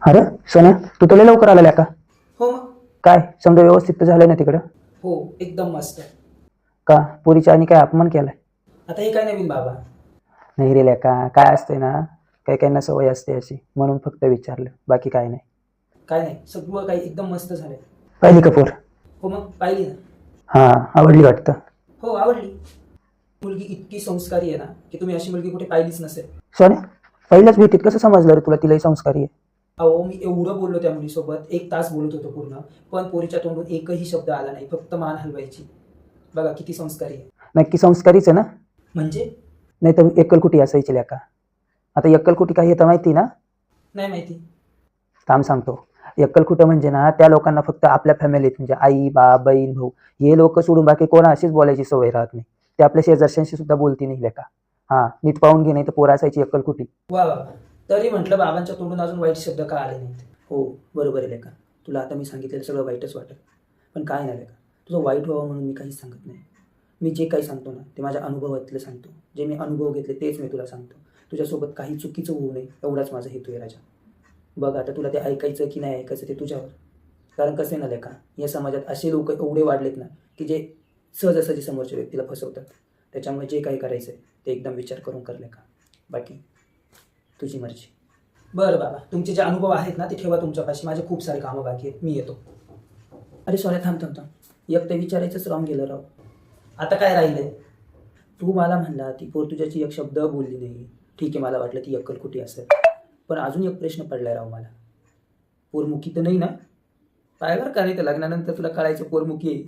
अरे सोन्या, तू तर लय लवकर आलेला का? हो मग. काय समजा व्यवस्थित तर झालंय ना तिकडं? हो, एकदम मस्त. का पुरीच्या आणि काय अपमान केलाय? आता हे काय नवीन बाबा? नाही रे लेका, काय असतंय ना, काही काहींना सवय असते अशी, म्हणून फक्त विचारलं, बाकी काय नाही. काय नाही, सगळं काही एकदम मस्त झालंय. पाहिली का पोर? हो मग, पाहिली ना. हा, आवडली वाटतं. हो, आवडली. मुलगी इतकी संस्कारी आहे ना की तुम्ही अशी मुलगी कुठे पाहिलीच नसेल. सोन्या, पहिल्याच भेटीत कसं समजलं रे तुला तिलाही संस्कारी आहे? अहो, मी एवढं बोललो त्या मुलीसोबत, 1 तास बोलत होतो पूर्ण, पण पोरीच्या तोंडून एकही शब्द आला नाही, फक्त मान हलवायची. बघा किती संस्कारी आहे. नक्की संस्कारीच आहे ना? म्हणजे? नाही तर एकलकुटी असायची लेका. आता एकलकुटी काय येतं माहिती ना? नाही माहिती. थांब सांगतो. एकलकुटं म्हणजे ना, त्या लोकांना फक्त आपल्या फॅमिलीत म्हणजे आई बाप बहीण भाऊ हे लोक सोडून बाकी कोणा अशीच बोलायची सवय राहत नाही. ते आपल्या शेजारच्यांशी सुद्धा बोलती नाही लेका. हा, नीट पाहून घे, नाही तर पोर असायची एकलकुटी. वा वा वा. तरी म्हटलं बाबांच्या तोंडून अजून वाईट शब्द का आले नाहीत. हो, बरोबर आहे लेका. तुला आता मी सांगितलेलं सगळं वाईटच वाटत, पण काय नाही लेका, तुझं वाईट व्हावं म्हणून मी काहीच सांगत नाही. मी जे काही सांगतो ना ते माझ्या अनुभवातलं सांगतो. जे मी अनुभव घेतले तेच मी तुला सांगतो. तुझ्यासोबत काही चुकीचं होऊ नये एवढाच माझा हेतू आहे राजा. बघ आता तुला ते ऐकायचं की नाही ऐकायचं ते तुझ्यावर. कारण कसं आहे ना लेका, या समाजात असे लोक एवढे वाढलेत ना की जे सहजासहजी समोरच्या व्यक्तीला फसवतात. त्याच्यामुळे जे काही करायचं आहे ते एकदम विचार करून कर लेका. बाकी तुझी मर्जी. बरं बाबा, तुमचे जे अनुभव आहेत ना ते ठेवा तुमच्यापाशी. माझे खूप सारे कामं बाकी आहेत, मी येतो. अरे सॉरी, थांब थांब थांब. एक तर विचारायचंच राहून गेलं राव. आता काय राहिलंय? तू मला म्हणला ती पोर तुझ्याची एक शब्द बोलली नाही. ठीक आहे, मला वाटलं ती अक्कलकुटी असेल, पण अजून एक प्रश्न पडलाय राव मला. पोरमुखी तर नाही ना? पाहिलं का नाही, तर लग्नानंतर तुला कळायचं पोरमुखी आहे.